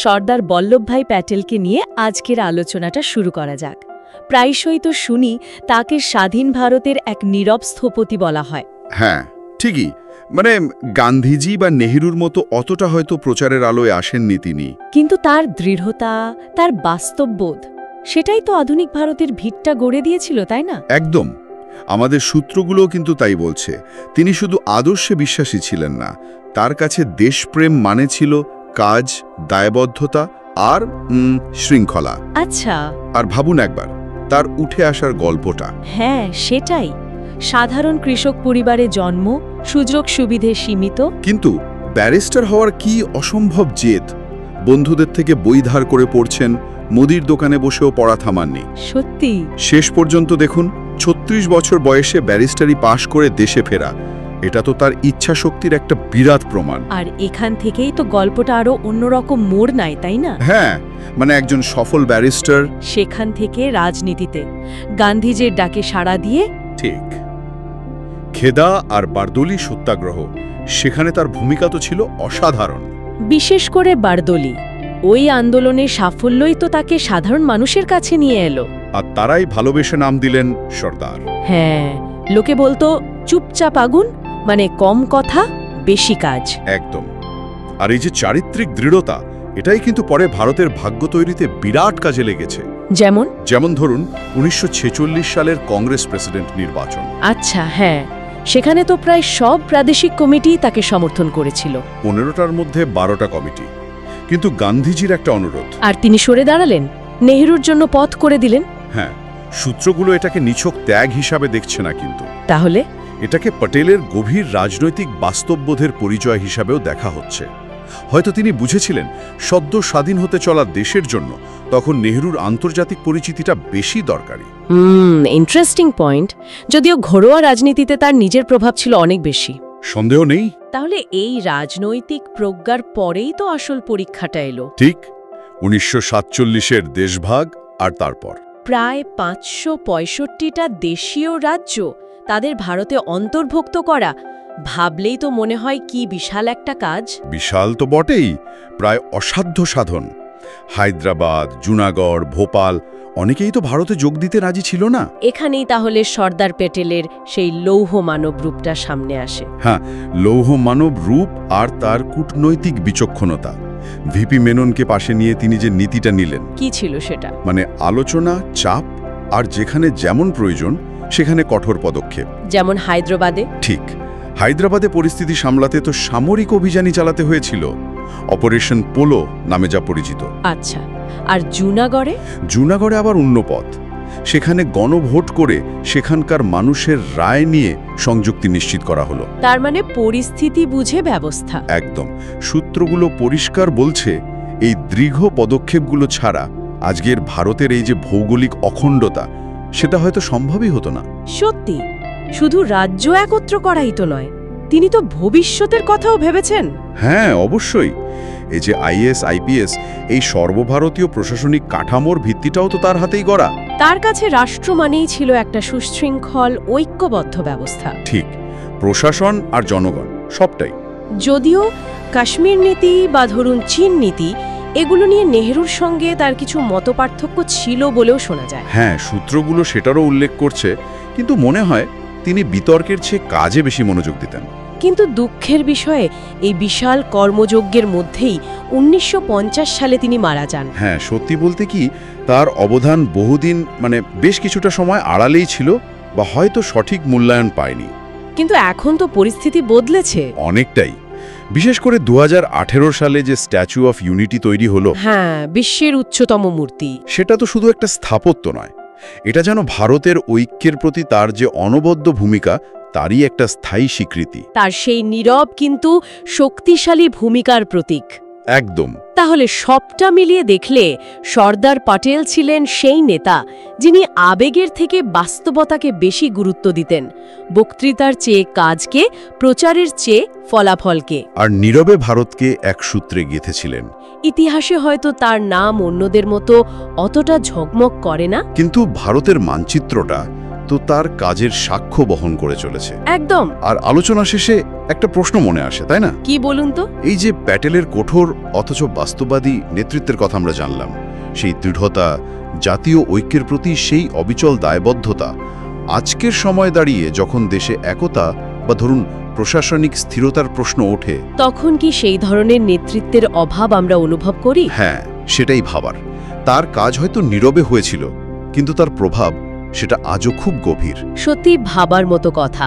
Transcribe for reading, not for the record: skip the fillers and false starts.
সর্দার বল্লভভাই প্যাটেলকে নিয়ে আজকের আলোচনাটা শুরু করা যাক। প্রায়শই তো শুনি তাকে স্বাধীন ভারতের এক নীরব স্থপতি বলা হয়। হ্যাঁ, ঠিকই। মানে গান্ধীজি বা নেহরুর মতো অতটা হয়তো প্রচারের আলোয় আসেননি তিনি। কিন্তু তার দৃঢ়তা, তার বাস্তববোধ, সেটাই তো আধুনিক ভারতের ভিতটা গড়ে দিয়েছিল, তাই না? একদম। আমাদের সূত্রগুলোও কিন্তু তাই বলছে। তিনি শুধু আদর্শে বিশ্বাসী ছিলেন না, তার কাছে দেশপ্রেম মানে ছিল কাজ, দায়বদ্ধতা আর শৃঙ্খলা। আচ্ছা। আর ভাবুন একবার তার উঠে আসার গল্পটা। হ্যাঁ, সেটাই। সাধারণ কৃষক পরিবারে জন্ম, সুযোগ সুবিধে সীমিত। কিন্তু ব্যারিস্টার হওয়ার কি অসম্ভব জেদ! বন্ধুদের থেকে বই ধার করে পড়ছেন, মুদির দোকানে বসেও পড়া থামাননি। সত্যি। শেষ পর্যন্ত দেখুন ৩৬ বছর বয়সে ব্যারিস্টারি পাশ করে দেশে ফেরা। এটা তো তার ইচ্ছা শক্তির একটা বিরাট প্রমাণ। আর এখান থেকেই তো গল্পটা আরো অন্যরকম মোড় নেয়, তাই না? হ্যাঁ, মানে একজন সফল ব্যারিস্টার সেখান থেকে রাজনীতিতে গান্ধীজির ডাকে সাড়া দিয়ে। ঠিক। খেদা আর বারদৌলি সত্যাগ্রহ, সেখানে তার ভূমিকা তো ছিল অসাধারণ। বিশেষ করে বারদৌলি, ওই আন্দোলনের সাফল্যই তো তাকে সাধারণ মানুষের কাছে নিয়ে এলো। আর তারাই ভালোবেসে নাম দিলেন সর্দার। হ্যাঁ, লোকে বলতো চুপচাপ আগুন, মানে কম কথা বেশি কাজ। একদম। আর এই যে চারিত্রিক দৃঢ়তা, এটাই কিন্তু পরে ভারতের ভাগ্য তৈরিতে বিরাট কাজে লেগেছে। যেমন ধরুন ১৯৪৬ সালের কংগ্রেস প্রেসিডেন্ট নির্বাচন। আচ্ছা, হ্যাঁ, সেখানে তো প্রায় সব প্রাদেশিক কমিটি তাকে সমর্থন করেছিল। ১৫টার মধ্যে ১২টা কমিটি। কিন্তু গান্ধীজির একটা অনুরোধ, আর তিনি সরে দাঁড়ালেন, নেহরুর জন্য পথ করে দিলেন। হ্যাঁ, সূত্রগুলো এটাকে নিছক ত্যাগ হিসাবে দেখছে না, কিন্তু তাহলে এটাকে প্যাটেলের গভীর রাজনৈতিক বাস্তববোধের পরিচয় হিসাবেও দেখা হচ্ছে। হয়তো তিনি বুঝেছিলেন সদ্য স্বাধীন হতে চলা দেশের জন্য তখন নেহরুর আন্তর্জাতিক পরিচিতিটা বেশি দরকারি। Interesting point. যদিও ঘরোয়া রাজনীতিতে তার নিজের প্রভাব ছিল অনেক বেশি, সন্দেহ নেই। তাহলে এই রাজনৈতিক প্রজ্ঞার পরেই তো আসল পরীক্ষাটা এলো। ঠিক, ১৯৪৭-এর দেশভাগ আর তারপর প্রায় ৫৬৫টা দেশীয় রাজ্য তাদের ভারতে অন্তর্ভুক্ত করা, ভাবলেই তো মনে হয় কি বিশাল একটা কাজ। বিশাল তো বটেই, প্রায় অসাধ্য সাধন। হায়দ্রাবাদ, জুনাগড়, ভোপাল, অনেকেই তো ভারতে যোগ দিতে রাজি ছিল না। এখানেই তাহলে সর্দার প্যাটেলের সেই লৌহ মানব রূপটা সামনে আসে। হ্যাঁ, লৌহ মানব রূপ আর তার কূটনৈতিক বিচক্ষণতা। ভিপি মেননকে পাশে নিয়ে তিনি যে নীতিটা নিলেন, কি ছিল সেটা? মানে আলোচনা, চাপ, আর যেখানে যেমন প্রয়োজন সেখানে কঠোর পদক্ষেপ। যেমন হায়দ্রাবাদে। ঠিক, হায়দ্রাবাদে পরিস্থিতি সামলাতে তো সামরিক অভিযানই চালাতে হয়েছিল, অপারেশন পোলো নামে যা পরিচিত। আচ্ছা, আর জুনাগড়ে? জুনাগড়ে আবার অন্য পথ। সেখানে গণভোট করে সেখানকার মানুষের রায় নিয়ে সংযুক্তি নিশ্চিত করা হলো। তার মানে পরিস্থিতি বুঝে ব্যবস্থা। একদম। সূত্রগুলো পরিষ্কার বলছে এই দীর্ঘ পদক্ষেপগুলো ছাড়া আজকের ভারতের এই যে ভৌগোলিক অখণ্ডতা, সেটা হয়তো সম্ভবই হতো না। সত্যি, শুধু রাজ্য একত্র করাই তো নয়, তিনি তো ভবিষ্যতের কথাও ভেবেছেন। হ্যাঁ, অবশ্যই। এই যে আইএস, আইপিএস, এই সর্বভারতীয় প্রশাসনিক কাঠামোর ভিত্তিটাও তো তার হাতেই গড়া। তার কাছে রাষ্ট্র মানেই ছিল একটা সুশৃঙ্খল, ঐক্যবদ্ধ ব্যবস্থা। ঠিক, প্রশাসন আর জনগণ সবটাই। যদিও কাশ্মীর নীতি বা ধরুন চীন নীতি, এগুলো নিয়ে নেহরুর সঙ্গে তার কিছু মতপার্থক্য ছিল বলেও শোনা যায়। হ্যাঁ, সূত্রগুলো সেটারও উল্লেখ করছে, কিন্তু মনে হয় তিনি বিতর্কের চেয়ে কাজে বেশি মনোযোগ দিতেন। কিন্তু দুঃখের বিষয়ে এই বিশাল কর্মযজ্ঞের মধ্যেই ১৯৫০ সালে তিনি মারা যান। হ্যাঁ, সত্যি বলতে কি তার অবদান বহুদিন, মানে বেশ কিছুটা সময় আড়ালেই ছিল, বা হয়তো সঠিক মূল্যায়ন পায়নি। কিন্তু এখন তো পরিস্থিতি বদলেছে অনেকটাই। বিশেষ করে ২০১৮ সালে যে স্ট্যাচু অফ ইউনিটি তৈরি হলো, হ্যাঁ, বিশ্বের উচ্চতম মূর্তি, সেটা তো শুধু একটা স্থাপত্য নয়, এটা যেন ভারতের ঐক্যের প্রতি তার যে অনবদ্য ভূমিকা, তারই একটা স্থায়ী স্বীকৃতি। তার সেই নীরব কিন্তু শক্তিশালী ভূমিকার প্রতীক। একদম। তাহলে সবটা মিলিয়ে দেখলে সর্দার প্যাটেল ছিলেন সেই নেতা যিনি আবেগের থেকে বাস্তবতাকে বেশি গুরুত্ব দিতেন, বক্তৃতার চেয়ে কাজকে, প্রচারের চেয়ে ফলাফলকে। আর নীরবে ভারতকে এক সূত্রে গেঁথেছিলেন। ইতিহাসে হয়তো তার নাম অন্যদের মতো অতটা ঝকমক করে না, কিন্তু ভারতের মানচিত্রটা তো তার কাজের সাক্ষ্য বহন করে চলেছে। একদম। আর আলোচনা শেষে একটা প্রশ্ন মনে আসে, তাই না? কি বলুন তো? এই যে প্যাটেলের কঠোর অথচ বাস্তববাদী নেতৃত্বের কথা আমরা জানলাম, সেই দৃঢ়তা, জাতীয় ঐক্যের প্রতি সেই অবিচল দায়বদ্ধতা, আজকের সময় দাঁড়িয়ে যখন দেশে একতা বা ধরুন প্রশাসনিক স্থিরতার প্রশ্ন ওঠে, তখন কি সেই ধরনের নেতৃত্বের অভাব আমরা অনুভব করি? হ্যাঁ, সেটাই ভাবার। তার কাজ হয়তো নীরবে হয়েছিল, কিন্তু তার প্রভাব সেটা আজও খুব গভীর। সত্যি ভাবার মতো কথা।